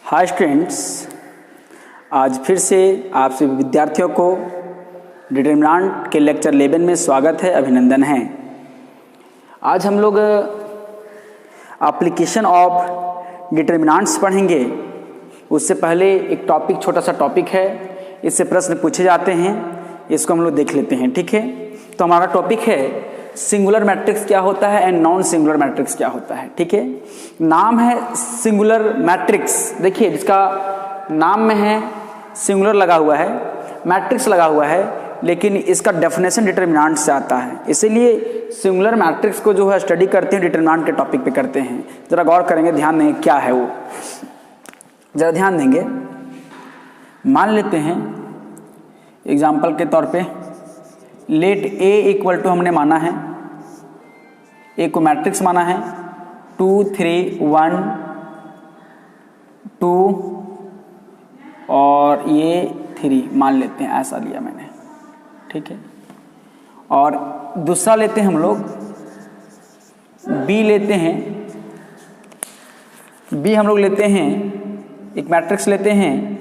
Hi students, आज फिर से आप सभी विद्यार्थियों को डिटरमिनेंट के लेक्चर 11 में स्वागत है, अभिनंदन है। आज हम लोग एप्लीकेशन ऑफ डिटरमिनेंट्स पढ़ेंगे। उससे पहले एक टॉपिक, छोटा सा टॉपिक है, इससे प्रश्न पूछे जाते हैं, इसको हम लोग देख लेते हैं। ठीक है, तो हमारा टॉपिक है सिंगुलर मैट्रिक्स क्या होता है एंड नॉन सिंगुलर मैट्रिक्स क्या होता है। ठीक है, नाम है सिंगुलर मैट्रिक्स। देखिए, जिसका नाम में है सिंगुलर लगा हुआ है, मैट्रिक्स लगा हुआ है, लेकिन इसका डेफिनेशन डिटरमिनेंट से आता है। इसीलिए सिंगुलर मैट्रिक्स को जो है स्टडी करते हैं, डिटरमिनेंट के टॉपिक पे करते हैं। जरा गौर करेंगे, ध्यान देंगे क्या है वो, जरा ध्यान देंगे। मान लेते हैं एग्जाम्पल के तौर पे, लेट ए इक्वल टू हमने माना है, ए को मैट्रिक्स माना है 2 3 1 2 और ये 3 मान लेते हैं, ऐसा लिया मैंने। ठीक है, और दूसरा लेते हैं हम लोग बी लेते हैं, बी हम लोग लेते हैं एक मैट्रिक्स लेते हैं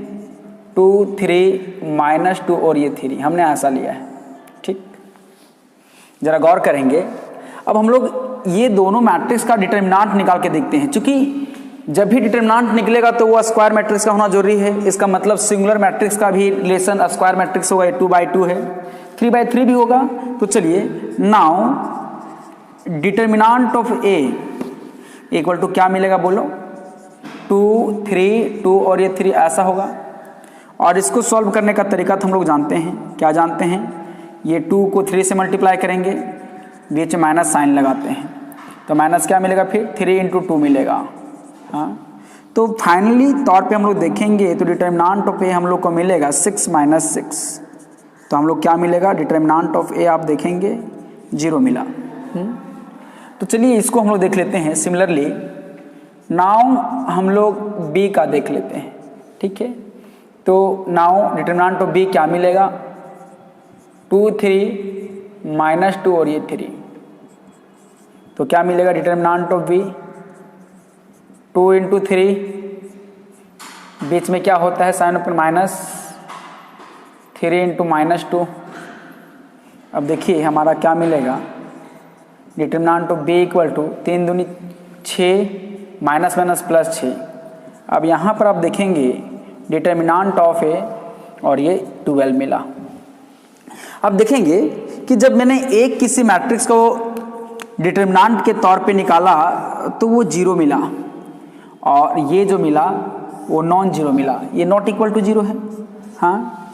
2 3 -2 और ये 3 हमने ऐसा लिया है। ठीक, जरा गौर करेंगे। अब हम लोग ये दोनों मैट्रिक्स का डिटरमिनेंट निकाल के देखते हैं। चूंकि जब भी डिटरमिनेंट निकलेगा तो वो स्क्वायर मैट्रिक्स का होना जरूरी है। इसका मतलब सिंगुलर मैट्रिक्स का भी रिलेशन स्क्वायर मैट्रिक्स होगा, 2/2 है, 3/3 भी होगा। तो चलिए, now determinant of A equal to क्या मिलेगा बोलो, 2 3 2 और ये 3 ऐसा होगा। और इसको सॉल्व करने का तरीका तो हम लोग जानते हैं। क्या जानते हैं? ये 2 को 3 से मल्टीप्लाई करेंगे, बीच में माइनस साइन लगाते हैं, तो माइनस क्या मिलेगा, फिर 3 × 2 मिलेगा। हाँ, तो फाइनली तौर पे हम लोग देखेंगे तो डिटरमिनेंट ऑफ ए हम लोग को मिलेगा 6 - 6। तो हम लोग क्या मिलेगा, डिटरमिनेंट ऑफ ए आप देखेंगे 0 मिला। तो चलिए इसको हम लोग देख लेते हैं। सिमिलरली नाउ हम लोग बी का देख लेते हैं। ठीक है, तो नाउ डिटरमिनेंट ऑफ बी क्या मिलेगा, 2 3 -2 और ये 3। तो क्या मिलेगा डिटरमिनेंट ऑफ बी, 2 × 3, बीच में क्या होता है साइन ऊपर माइनस, 3 × -2। अब देखिए हमारा क्या मिलेगा, determinant of B equal to 3 दूनी 6 -+6। अब यहाँ पर आप देखेंगे डिटरमिनेंट ऑफ ए और ये 12 मिला। अब देखेंगे कि जब मैंने एक किसी मैट्रिक्स को डिटरमिनेंट के तौर पे निकाला तो वो 0 मिला, और ये जो मिला वो नॉन जीरो मिला, ये नॉट इक्वल टू 0 है। हाँ,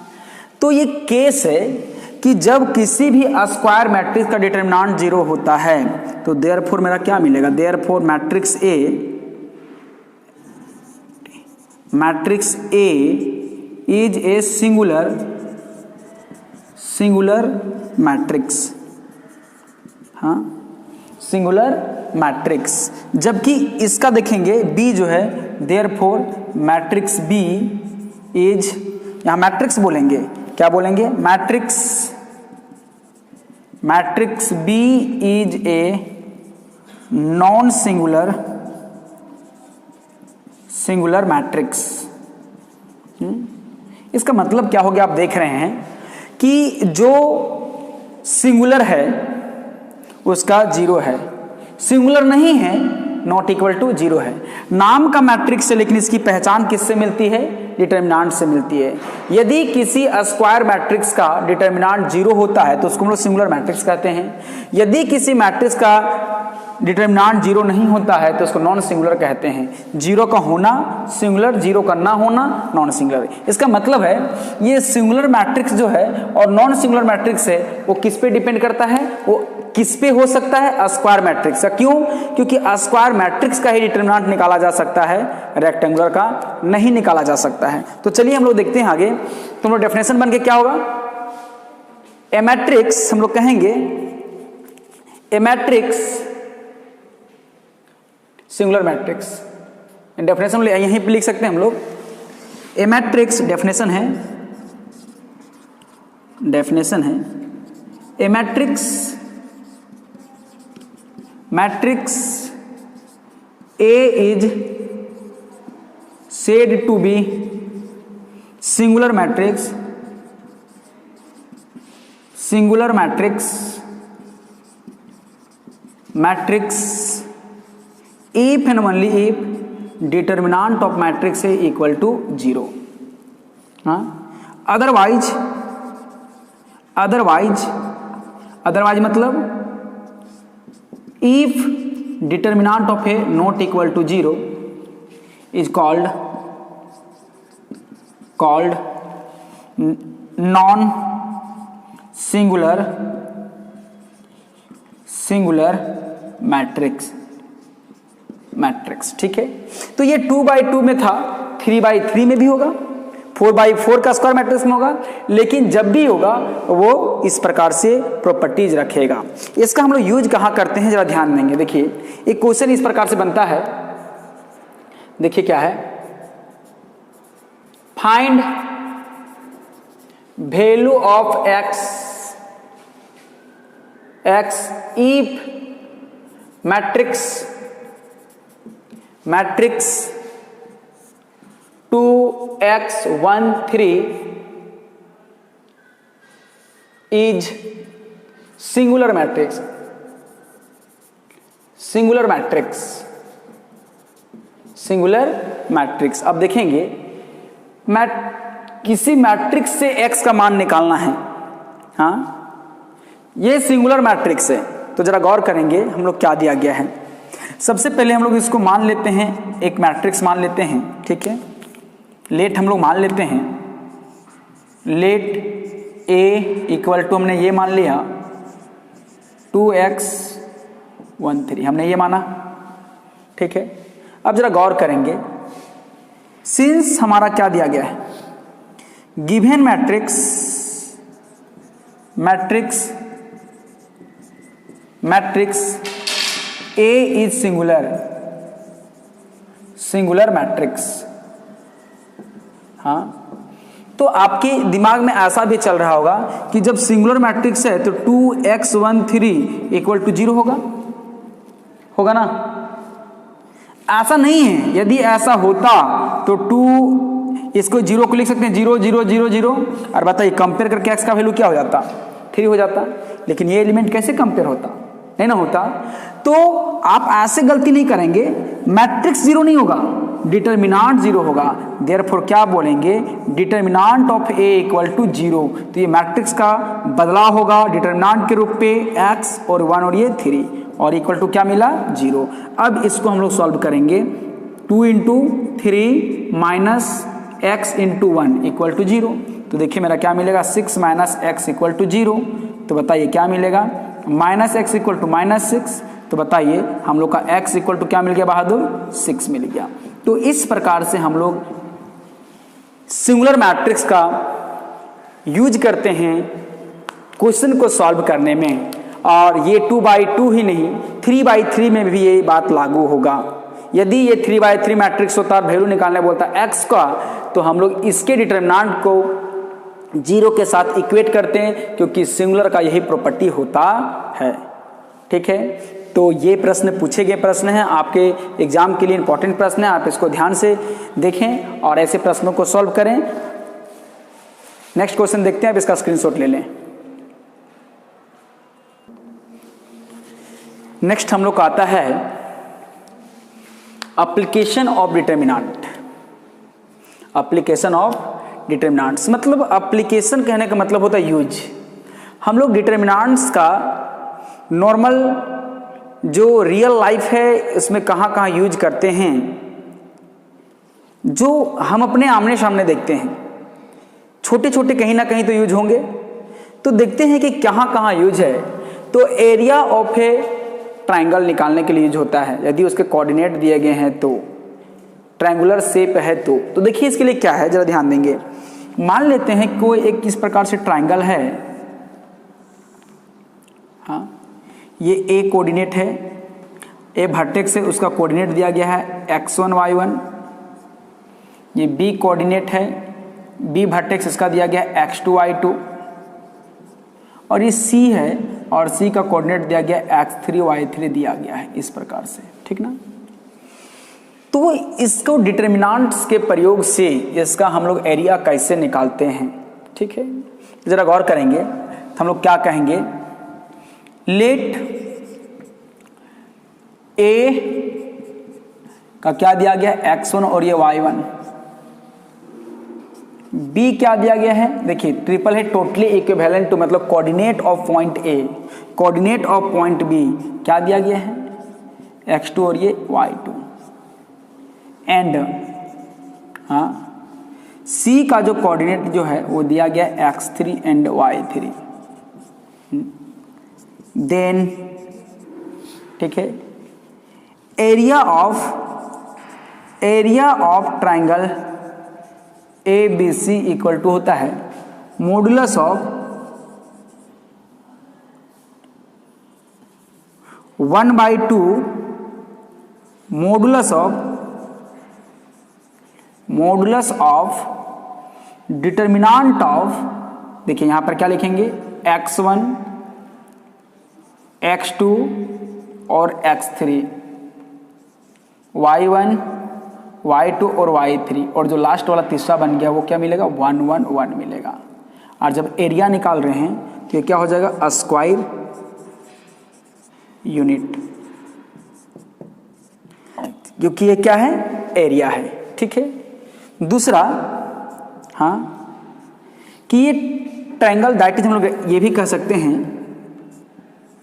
तो ये केस है कि जब किसी भी स्क्वायर मैट्रिक्स का डिटरमिनेंट 0 होता है तो देयरफॉर मेरा क्या मिलेगा, therefore matrix A is a singular matrix. हाँ, सिंगुलर मैट्रिक्स। जबकि इसका देखेंगे बी जो है, देयरफॉर मैट्रिक्स बी इज, यहां मैट्रिक्स बोलेंगे, क्या बोलेंगे, matrix B is a non singular matrix. इसका मतलब क्या हो गया, आप देख रहे हैं कि जो सिंगुलर है उसका 0 है, सिंगुलर नहीं है नॉट इक्वल टू 0 है। नाम का मैट्रिक्स है, लेकिन इसकी पहचान किससे मिलती है, डिटरमिनेंट से मिलती है। यदि किसी स्क्वायर मैट्रिक्स का डिटरमिनेंट 0 होता है तो उसको हम लोग सिंगुलर मैट्रिक्स कहते हैं। यदि किसी मैट्रिक्स का डिटरमिनेंट 0 नहीं होता है तो उसको नॉन सिंगुलर कहते हैं। 0 का होना सिंगुलर, 0 का ना होना नॉन सिंगुलर। इसका मतलब है ये सिंगुलर मैट्रिक्स जो है और नॉन सिंगुलर मैट्रिक्स है वो किस पे डिपेंड करता है, वो किस पे हो सकता है, स्क्वायर मैट्रिक्स का। क्यों? क्योंकि स्क्वायर मैट्रिक्स का ही डिटरमिनेंट निकाला जा सकता है, रेक्टेंगुलर का नहीं निकाला जा सकता है। तो चलिए हम लोग देखते हैं आगे। तो हम लोग डेफिनेशन बन के क्या होगा, ए मैट्रिक्स हम लोग कहेंगे, ए मैट्रिक्स सिंगुलर मैट्रिक्स। डेफिनेशन यहीं पे लिख सकते हैं हम लोग। ए मैट्रिक्स डेफिनेशन है ए matrix A is said to be singular matrix if and only if determinant of matrix is equal to 0. Otherwise मतलब if determinant of a not equal to 0 is called non singular matrix. ठीक है, तो ये 2x2 में था, 3x3 में भी होगा, 4x4 का स्क्वायर मैट्रिक्स में होगा, लेकिन जब भी होगा वो इस प्रकार से प्रॉपर्टीज रखेगा। इसका हम लोग यूज कहाँ करते हैं जरा ध्यान देंगे। देखिए एक क्वेश्चन इस प्रकार से बनता है, देखिए क्या है, find value of x if matrix 2x13 is singular matrix. अब देखेंगे किसी मैट्रिक्स से x का मान निकालना है। हाँ, ये सिंगुलर मैट्रिक्स है, तो जरा गौर करेंगे हम लोग क्या दिया गया है। सबसे पहले हम लोग इसको मान लेते हैं, एक मैट्रिक्स मान लेते हैं। ठीक है, लेट हम लोग मान लेते हैं, लेट A इक्वल टू हमने ये मान लिया 2x13, हमने ये माना। ठीक है, अब जरा गौर करेंगे, सिंस हमारा क्या दिया गया है, given matrix A is singular matrix. हाँ, तो आपके दिमाग में ऐसा भी चल रहा होगा कि जब सिंगुलर मैट्रिक्स है तो 2x13 इक्वल टू 0 होगा ना। ऐसा नहीं है, यदि ऐसा होता तो 2 इसको 0 को लिख सकते हैं 0 0 0 0, और बताइए कंपेयर करके x का वैल्यू क्या हो जाता, 3 हो जाता। लेकिन ये एलिमेंट कैसे कंपेयर होता, नहीं ना होता। तो आप ऐसे गलती नहीं करेंगे, मैट्रिक्स 0 नहीं होगा, डिटरमिनांट 0 होगा। देयरफॉर क्या बोलेंगे, डिटरमिनांट ऑफ A इक्वल टू 0। तो ये मैट्रिक्स का बदलाव होगा डिटरमिनांट के रूप पे x और 1 और ये 3, और इक्वल टू क्या मिला, 0। अब इसको हम लोग सॉल्व करेंगे, 2 into 3 minus x into 1 equal to 0। तो देखिए मेरा क्या मिलेगा, 6 माइनस x इक्वल टू 0। तो बताइए क्या मिलेगा, माइनस x इक्वल टू -6। तो बताइए हम लोग का x इक्वल टू क्या मिल गया बहादुर, 6 मिल गया। तो इस प्रकार से हम लोग सिंगुलर मैट्रिक्स का यूज करते हैं क्वेश्चन को सॉल्व करने में। और ये 2x2 ही नहीं, 3x3 में भी ये बात लागू होगा। यदि ये 3x3 मैट्रिक्स होता और वैल्यू निकालने बोलता x का, तो हम लोग इसके डिटरमिनेंट को 0 के साथ इक्वेट करते हैं, क्योंकि सिंगुलर का यही प्रॉपर्टी होता है। ठीक है, तो ये प्रश्न पूछे गए प्रश्न हैं, आपके एग्जाम के लिए इंपॉर्टेंट प्रश्न है, आप इसको ध्यान से देखें और ऐसे प्रश्नों को सॉल्व करें। नेक्स्ट क्वेश्चन देखते हैं, अब इसका स्क्रीनशॉट ले लें। नेक्स्ट हम लोग का आता है application of determinant. Application of determinants मतलब एप्लीकेशन कहने का मतलब होता है यूज। हम लोग डिटरमिनेंट्स का नॉर्मल जो रियल लाइफ है उसमें कहाँ कहाँ यूज करते हैं, जो हम अपने आमने सामने देखते हैं, छोटे छोटे कहीं ना कहीं तो यूज होंगे। तो देखते हैं कि कहाँ कहाँ यूज है। तो एरिया ऑफ ए ट्राइंगल निकालने के लिए यूज होता है, यदि उसके कोऑर्डिनेट दिए गए हैं तो, ट्रायंगुलर शेप है तो देखिए इसके लिए क्या है जरा ध्यान देंगे। मान लेते हैं कोई एक किस प्रकार से ट्राइंगल है। हाँ, ये ए कोऑर्डिनेट है, ए वर्टेक्स है, उसका कोऑर्डिनेट दिया गया है x1 y1। ये बी कोऑर्डिनेट है, बी वर्टेक्स इसका दिया गया है x2 y2। और ये सी है और सी का कोऑर्डिनेट दिया गया x3 y3 दिया गया है इस प्रकार से। ठीक ना। तो इसको डिटर्मिनेंट्स के प्रयोग से इसका हम लोग एरिया कैसे निकालते हैं, ठीक है, जरा गौर करेंगे तो हम लोग क्या कहेंगे, लेट ए का क्या दिया गया x1 और ये y1, b क्या दिया गया है, देखिए ट्रिपल है टोटली इक्विवेलेंट टू, मतलब coordinate of point a, coordinate of point b क्या दिया गया है x2 और ये y2, एंड हाँ c का जो कोऑर्डिनेट जो है वो दिया गया x3 एंड y3, देन ठीक है area of triangle A B C equal to होता है modulus of 1/2 modulus of determinant of, देखिए यहां पर क्या लिखेंगे x1 x2 और x3, y1 y2 और y3, और जो लास्ट वाला तीसरा बन गया वो क्या मिलेगा 1 1 1 मिलेगा। और जब एरिया निकाल रहे हैं तो ये क्या हो जाएगा स्क्वायर यूनिट, क्योंकि ये क्या है एरिया है, ठीक है। दूसरा हाँ कि ये ट्रायंगल दैट इज हम लोग ये भी कह सकते हैं,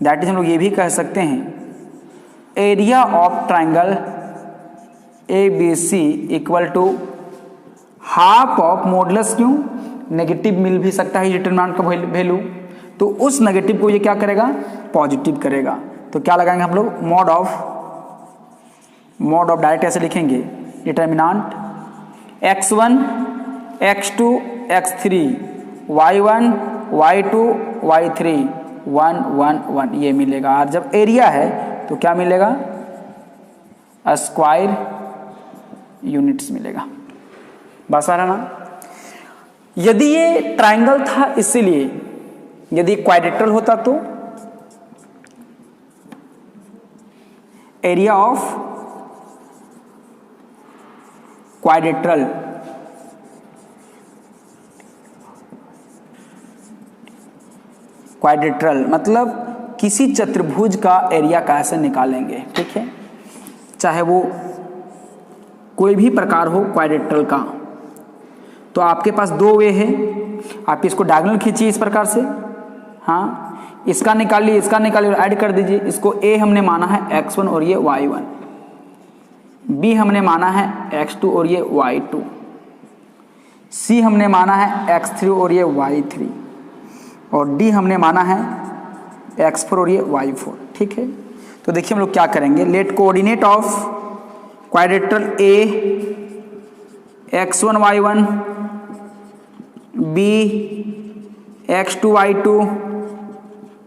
दैट इज हम लोग ये भी कह सकते हैं area of triangle A B C equal to half of modulus, क्यों नेगेटिव मिल भी सकता है डिटरमिनेंट का वैल्यू, तो उस नेगेटिव को ये क्या करेगा पॉजिटिव करेगा, तो क्या लगाएंगे हम लोग मॉड ऑफ डायरेक्ट ऐसे लिखेंगे determinant x1 x2 x3 y1 y2 y3 1 1 1 ये मिलेगा। और जब एरिया है तो क्या मिलेगा स्क्वायर यूनिट्स मिलेगा। बस आ रहा ना। यदि ये ट्रायंगल था इसीलिए, यदि क्वाड्रेट्रल होता तो एरिया ऑफ क्वाड्रेट्रल मतलब किसी चतुर्भुज का एरिया कैसे निकालेंगे, ठीक है, चाहे वो कोई भी प्रकार हो क्वाड्रेट्रल का, तो आपके पास दो वे है, आप इसको डायगोनल खींचिए इस प्रकार से, हाँ इसका निकालिए इसका निकालिए ऐड कर दीजिए, इसको a हमने माना है x1 और ये y1, b हमने माना है x2 और ये y2, c हमने माना है x3 और ये y3, और d हमने माना है x4 और ये y4, ठीक है। तो देखिए हम लोग क्या करेंगे, let coordinate of quadrilateral a x1 y1 b x2 y2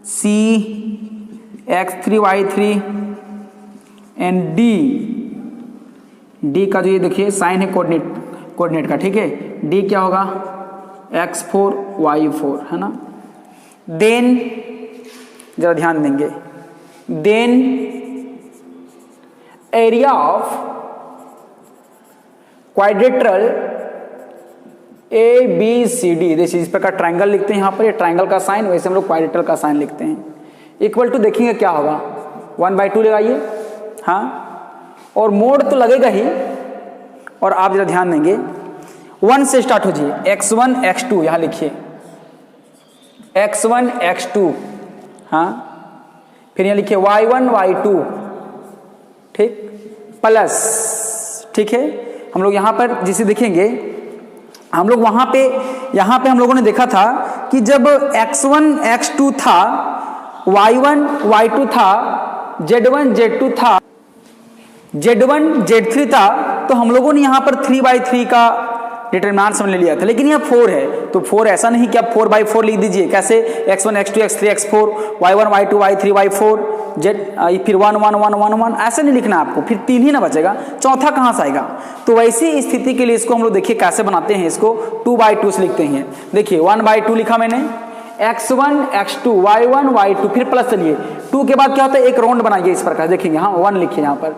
c x3 y3 and d का जो ये देखिए साइन है कोऑर्डिनेट का, ठीक है, d क्या होगा x4 y4 है ना। देन जरा ध्यान देंगे, then area of quadrilateral A B C D, देखिए इस प्रकार ट्रायंगल लिखते हैं, यहाँ पर ये ट्रायंगल का साइन, वैसे हम लोग क्वाड्रेट्रल का साइन लिखते हैं, इक्वल टू देखेंगे क्या होगा 1/2 लगाइए, हाँ और मोड तो लगेगा ही, और आप जरा ध्यान देंगे 1 से स्टार्ट हो जाइए, x1 x2 यहाँ लिखिए x1 x2, हाँ फिर यहाँ लिखिए y1 y2, ठीक प्लस, ठीक है। हम लोग यहाँ पर जिसे देखेंगे, हम लोग वहां पे यहाँ पे हम लोगों ने देखा था कि जब x1 x2 था, y1 y2 था, z1 z2 था, z1 z3 था, तो हम लोगों ने यहाँ पर 3/3 का डिटरमिनेंट समझ लिया था, लेकिन यहाँ 4 है, तो 4 ऐसा नहीं कि आप 4/4 लिख दीजिए, कैसे x1 x2 x3 x4 y1 y2 y3 y4 z, फिर 1 1 1 1 1 ऐसे नहीं लिखना आपको, फिर 3 ही ना बचेगा, चौथा कहाँ से आएगा। तो वैसी स्थिति के लिए इसको हम लोग देखिए कैसे बनाते हैं, इसको 2/2 से लिखते हैं। देखिए 1/2 लिखा मैंने, x1 x2 y1 y2, फिर प्लस चलिए 2 के बाद क्या होता है, एक राउंड बनाइए इस प्रकार, देखेंगे हाँ 1 लिखिए यहाँ पर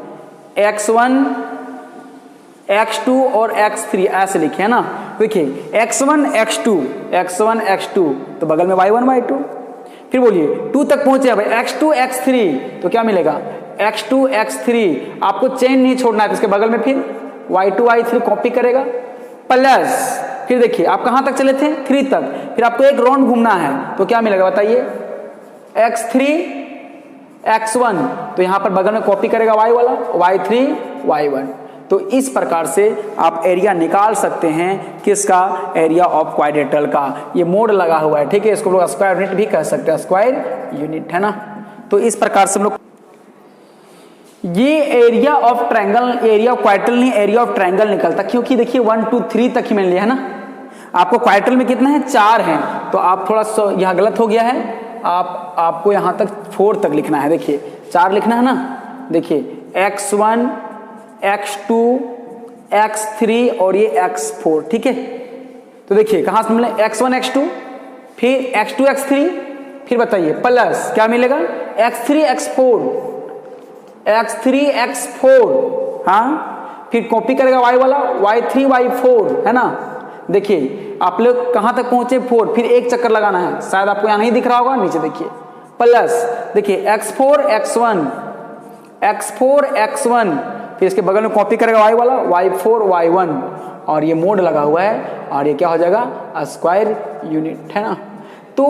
x1 x2 और x3 ऐसे लिखे है ना। देखिए x1 x2 तो बगल में y1 y2। फिर बोलिए 2 तक पहुंचे भाई x2 x3 तो क्या मिलेगा x2 x3। आपको चेन नहीं छोड़ना है तो इसके बगल में फिर y2 y3 कॉपी करेगा प्लस फिर देखिए आप कहां तक चले थे 3 तक, फिर आपको एक राउंड घूमना है तो क्या मिलेगा बताइए x3 x1 तो यहां पर बगल में कॉपी करेगा y वाला y3 y1। तो इस प्रकार से आप एरिया निकाल सकते हैं किसका एरिया ऑफ क्वाड्रेटल का। ये मोड लगा हुआ है ठीक है, इसको लोग स्क्वायर यूनिट भी कह सकते हैं, स्क्वायर यूनिट है ना। तो इस प्रकार से हम लोग ये area of triangle, area of quadrilateral नहीं एरिया ऑफ ट्रायंगल निकलता, क्योंकि देखिए 1 2 3 तक ही मैंने लिया है ना। आपको क्वाड्रेटल में कितना है 4 है तो आप थोड़ा सा यहाँ गलत हो गया है, आपको यहाँ तक 4 तक लिखना है। देखिए 4 लिखना है ना। देखिए x1 x2 x3 और ये x4 ठीक है। तो देखिए कहां से मिले x1 x2 फिर x2 x3 फिर बताइए प्लस क्या मिलेगा x3 x4 हाँ, फिर कॉपी करेगा y वाला y3 y4 है ना। देखिए आप लोग कहां तक पहुंचे 4, फिर एक चक्कर लगाना है, शायद आपको यहां नहीं दिख रहा होगा, नीचे देखिए प्लस देखिए x4 x1 फिर इसके बगल में कॉपी करेगा y वाला y4 y1 और ये मोड लगा हुआ है और ये क्या हो जाएगा स्क्वायर यूनिट है ना। तो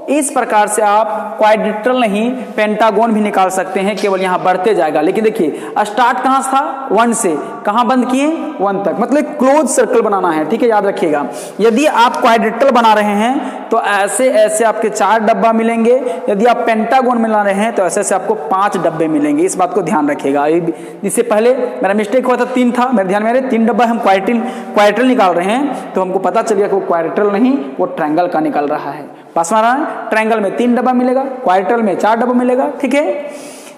इस प्रकार से आप क्वाड्रेटल नहीं पेंटागोन भी निकाल सकते हैं, केवल यहां बढ़ते जाएगा। लेकिन देखिए स्टार्ट कहां था 1 से, कहां बंद किए 1 तक, मतलब क्लोज सर्कल बनाना है ठीक है, याद रखिएगा। यदि आप क्वाड्रेटल बना रहे हैं तो ऐसे ऐसे आपके 4 डब्बा मिलेंगे, यदि आप पेंटागोन बना रहे हैं तो ऐसे ऐसे आपको 5 डब्बे मिलेंगे, इस बात को ध्यान रखिएगा। इससे पहले मेरा मिस्टेक हुआ था 3 था, मेरे ध्यान में 3 डब्बा हम क्वाड्रेटल निकाल रहे हैं तो हमको पता चल गया कि वो क्वाड्रेटल नहीं वो ट्रायंगल का निकल रहा है। पास में रहा है ट्रायंगल में 3 डब्बा मिलेगा, क्वाड्रेटल में 4 डब्बा मिलेगा ठीक है।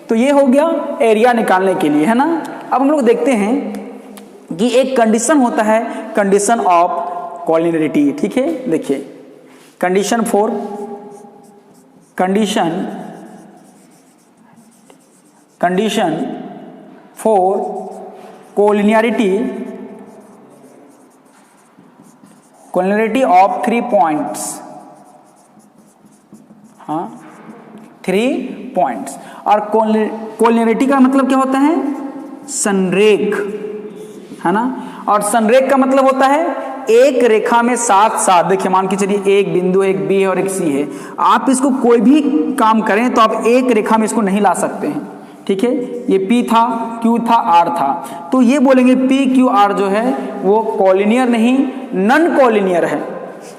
तो ये हो गया एरिया निकालने के लिए है ना। अब हम लोग देखते हैं कि एक कंडीशन होता है कंडीशन ऑफ कॉलिनियरिटी ठीक है। देखिए condition for collinearity of 3 points, हाँ 3 पॉइंट्स। और कोलिनियरिटी का मतलब क्या होता है संरेख है ना। और संरेख का मतलब होता है एक रेखा में साथ साथ, देखिए मान के चलिए एक बिंदु एक बी है और एक सी है, आप इसको कोई भी काम करें तो आप एक रेखा में इसको नहीं ला सकते हैं ठीक है। ये P था Q था R था, तो ये बोलेंगे P Q R जो है वो कॉलिनियर नहीं नॉन कॉलिनियर है।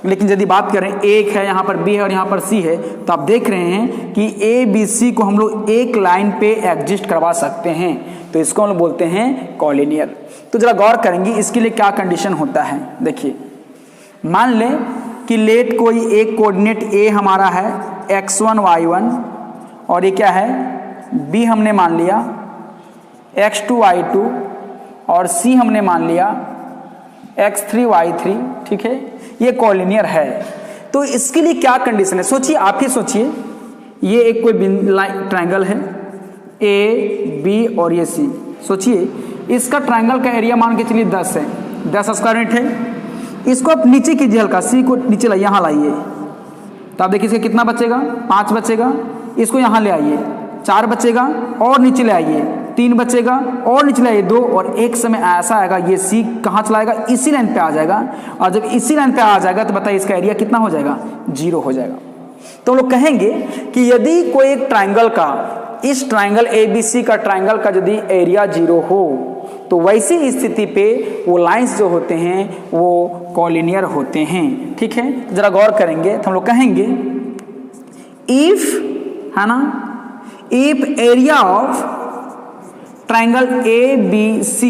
लेकिन यदि बात करें एक है यहाँ पर B है और यहाँ पर C है तो आप देख रहे हैं कि A B C को हम लोग एक लाइन पे एग्जिस्ट करवा सकते हैं, तो इसको हम लोग बोलते हैं कॉलिनियर। तो जरा गौर करेंगे इसके लिए क्या कंडीशन होता है। देखिए मान लें कि लेट कोई एक कोऑर्डिनेट A हमारा है x1 y1 और ये क्या है B हमने मान लिया x2 y2 और C हमने मान लिया x3 y3 ठीक है। ये कॉलिनियर है। तो इसके लिए क्या कंडीशन है सोचिए, आप ही सोचिए। ये एक कोई ट्रायंगल है A B और ये C, सोचिए इसका ट्रायंगल का एरिया मान के चलिए 10 है, 10 स्क्वायर मीटर है। इसको आप नीचे कीजिए, हल्का C को नीचे लाइए, यहाँ लाइए तो आप देखिए इसका कितना बचेगा 5 बचेगा। इसको यहाँ ले आइए 4 बचेगा और नीचे ले आइए 3 बचेगा और नीचे ले आइए 2 और एक समय ऐसा आएगा ये C कहाँ चला आएगा इसी लाइन पे आ जाएगा। और जब इसी लाइन पे आ जाएगा तो बताइए इसका एरिया कितना हो जाएगा 0 हो जाएगा। तो हम लोग कहेंगे कि यदि कोई एक ट्रायंगल का, इस ट्रायंगल ABC का ट्रायंगल का यदि एरिया 0 हो तो वैसी स्थिति पे वो लाइंस जो होते हैं वो कॉलिनियर होते हैं ठीक है। जरा गौर करेंगे तो हम लोग कहेंगे इफ है ना, if area of triangle ABC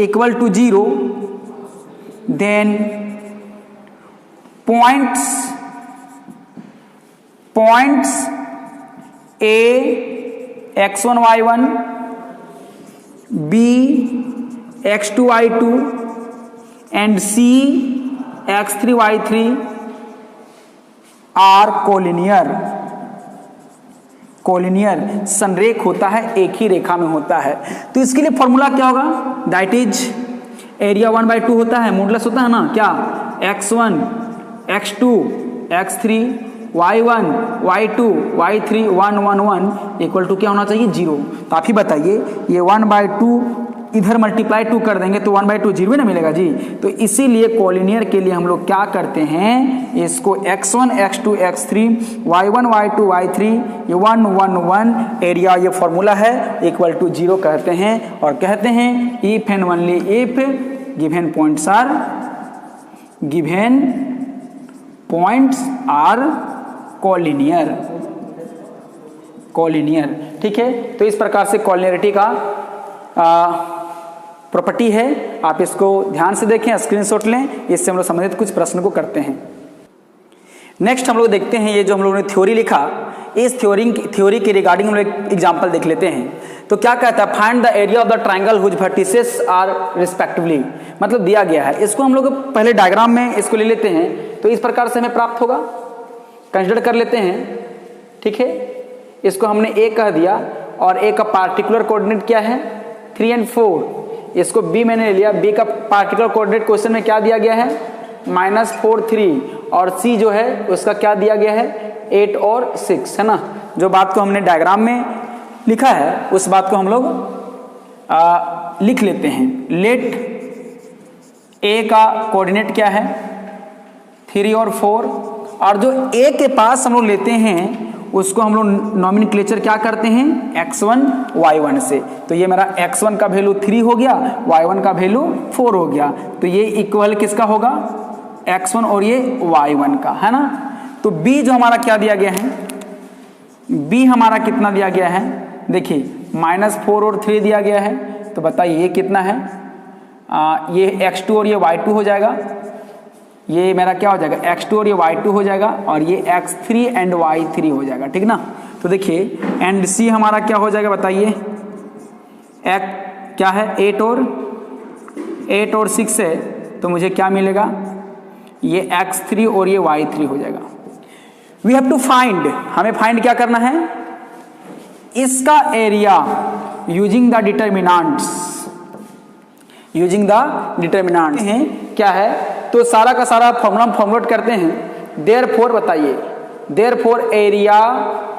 equal to 0 then points A x1 y1 B x2 y2 and C x3 y3 are collinear संरेख होता है, एक ही रेखा में होता है। तो इसके लिए फॉर्मूला क्या होगा दैट इज एरिया 1/2 होता है, मॉडुलस होता है ना क्या, x1 x2 x3 y1 y2 y3 1 1 1 equal to क्या होना चाहिए 0। तो आप ही बताइए ये 1/2 इधर मल्टीप्लाई 2 कर देंगे तो 1/2 0 ना मिलेगा जी। तो इसीलिए कॉलिनियर के लिए हम लोग क्या करते हैं, इसको x1 x2 x3 y1 y2 y3 ये 1 1 1 एरिया ये फॉर्मूला है इक्वल टू 0 कहते हैं। और कहते हैं if and only if given points are collinear. ठीक है, तो इस प्रकार से कॉलिनियरिटी का प्रॉपर्टी है, आप इसको ध्यान से देखें, स्क्रीनशॉट लें, इससे हम लोग संबंधित कुछ प्रश्न को करते हैं। नेक्स्ट हम लोग देखते हैं ये जो हम लोगों ने थ्योरी लिखा, इस थ्योरी के रिगार्डिंग हम लोग एक एग्जांपल देख लेते हैं। तो क्या कहता है, find the area of the triangle whose vertices are respectively, मतलब दिया गया है। इसको हम लोग पहले डायग्राम में इसको ले लेते हैं, तो इस प्रकार से हमें प्राप्त होगा, कंसिडर कर लेते हैं। ठीक है, इसको हमने ए कह दिया और ए का पार्टिकुलर कोऑर्डिनेट क्या है 3 और 4, इसको बी मैंने ले लिया, बी का पार्टिकुलर कोऑर्डिनेट क्वेश्चन में क्या दिया गया है -4 3, और सी जो है उसका क्या दिया गया है 8 और 6 है ना। जो बात को हमने डायग्राम में लिखा है उस बात को हम लोग लिख लेते हैं। लेट ए का कोऑर्डिनेट क्या है 3 और 4, और जो ए के पास हम लोग लेते हैं उसको हम लोग नॉमेनक्लेचर क्या करते हैं x1 y1 से। तो ये मेरा x1 का वैल्यू 3 हो गया, y1 का वैल्यू 4 हो गया, तो ये इक्वल किसका होगा x1 और ये y1 का है ना। तो b जो हमारा क्या दिया गया है, b हमारा कितना दिया गया है, देखिए -4 और 3 दिया गया है, तो बताइए ये कितना है, ये x2 और ये y2 हो जाएगा, ये मेरा क्या हो जाएगा x2 और ये y2 हो जाएगा, और ये x3 एंड y3 हो जाएगा, ठीक ना। तो देखिए एंड c हमारा क्या हो जाएगा बताइए, क्या है 8 और 6 है, तो मुझे क्या मिलेगा ये x3 और ये y3 हो जाएगा। वी हैव टू फाइंड, हमें फाइंड क्या करना है, इसका एरिया यूजिंग द डिटर्मिनांट है क्या है। तो सारा का सारा फॉर्मूला फॉर्मुलेट करते हैं। देयरफॉर बताइए, therefore area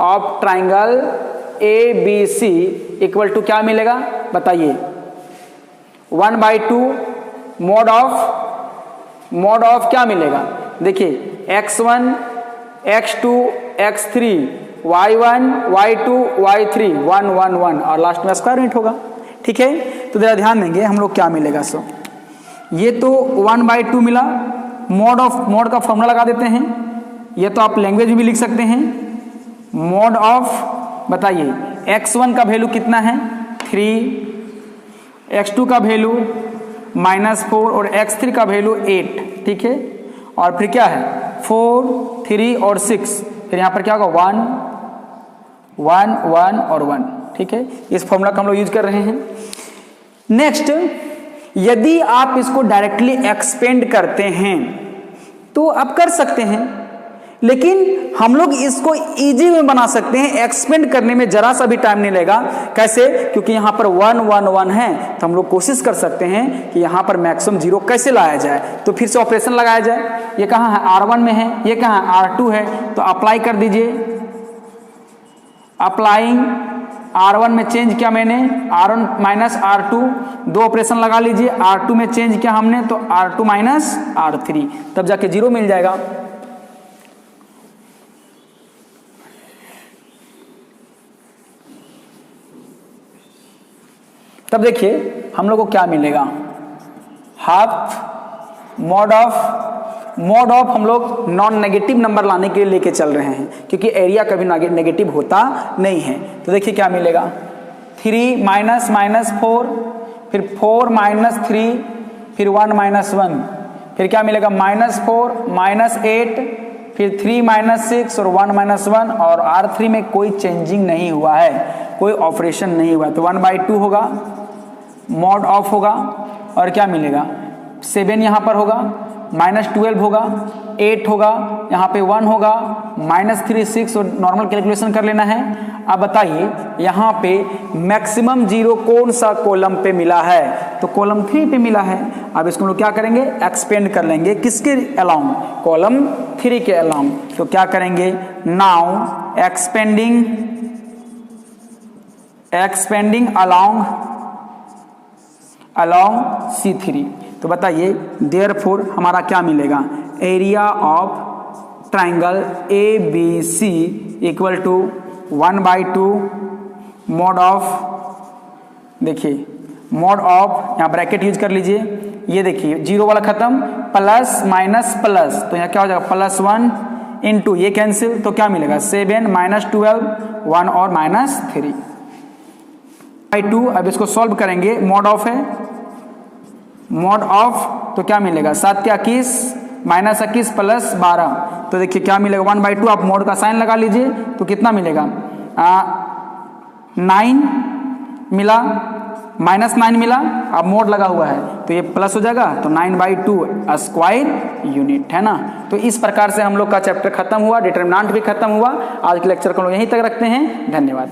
of triangle ABC equal to क्या मिलेगा बताइए 1/2 मॉड ऑफ क्या मिलेगा, देखिए x1 x2 x3 y1 y2 y3 1 1 1 और लास्ट में स्क्वायर रूट होगा। ठीक है, तो जरा ध्यान देंगे हम लोग क्या मिलेगा। सो ये तो 1/2 मिला, मॉड का फॉर्मूला लगा देते हैं, ये तो आप लैंग्वेज में भी लिख सकते हैं। मॉड ऑफ बताइए x1 का वैल्यू कितना है 3, x2 का वैल्यू -4 और x3 का वैल्यू 8। ठीक है, और फिर क्या है 4 3 और 6, फिर यहाँ पर क्या होगा 1 1 1 और 1। ठीक है, इस फॉर्मूला का हम लोग यूज कर रहे हैं। नेक्स्ट, यदि आप इसको डायरेक्टली एक्सपेंड करते हैं तो आप कर सकते हैं, लेकिन हम लोग इसको इजी में बना सकते हैं, एक्सपेंड करने में जरा सा भी टाइम नहीं लगेगा। कैसे, क्योंकि यहाँ पर 1 1 1 है, तो हम लोग कोशिश कर सकते हैं कि यहाँ पर मैक्सिमम 0 कैसे लाया जाए। तो फिर से ऑपरेशन लगाया जाए, ये कहाँ है R1 में है, ये कहाँ है R2 है, तो अप्लाई कर दीजिए। अप्लाइंग R1 में चेंज किया मैंने, R1 - R2, 2 ऑपरेशन लगा लीजिए। R2 में चेंज किया हमने तो R2 - R3, तब जाके 0 मिल जाएगा। तब देखिए हम लोग को क्या मिलेगा, हाफ मॉड ऑफ हम लोग नॉन नेगेटिव नंबर लाने के लिए लेके चल रहे हैं, क्योंकि एरिया कभी नेगेटिव होता नहीं है। तो देखिए क्या मिलेगा 3 -4, फिर 4 -3, फिर 1 -1, फिर क्या मिलेगा -4 -8, फिर 3 -6 और 1 -1, और R3 में कोई चेंजिंग नहीं हुआ है, कोई ऑपरेशन नहीं हुआ, तो 1/2 होगा, मॉड ऑफ होगा, और क्या मिलेगा 7 यहाँ पर होगा, -12 होगा, 8 होगा, यहाँ पे 1 होगा, -3 6 और नॉर्मल कैलकुलेशन कर लेना है। अब बताइए यहाँ पे मैक्सिमम जीरो कौन सा कॉलम पे मिला है, तो कॉलम 3 पे मिला है। अब इसको हम लोग क्या करेंगे, एक्सपेंड कर लेंगे, किसके अलाउंग, कॉलम 3 के अलाउंग। तो क्या करेंगे, नाउ एक्सपेंडिंग अलोंग C3। तो बताइए देयरफॉर हमारा क्या मिलेगा, area of triangle ABC equal to 1/2 mod of, देखिए मॉड ऑफ, यहाँ ब्रैकेट यूज कर लीजिए, ये देखिए जीरो वाला खत्म, प्लस माइनस प्लस, तो यहाँ क्या हो जाएगा +1 इंटू ये कैंसिल, तो क्या मिलेगा 7 -12 1 और -3/2। अब इसको सॉल्व करेंगे, मॉड ऑफ है, मॉड ऑफ तो क्या मिलेगा 7 के 21 -21 + 12, तो देखिए क्या मिलेगा 1/2। आप मॉड का साइन लगा लीजिए तो कितना मिलेगा 9 मिला, -9 मिला, अब मोड लगा हुआ है तो ये प्लस हो जाएगा, तो 9/2 स्क्वायर यूनिट है ना। तो इस प्रकार से हम लोग का चैप्टर खत्म हुआ, डिटरमिनेंट भी खत्म हुआ। आज के लेक्चर को हम लोग यहीं तक रखते हैं, धन्यवाद।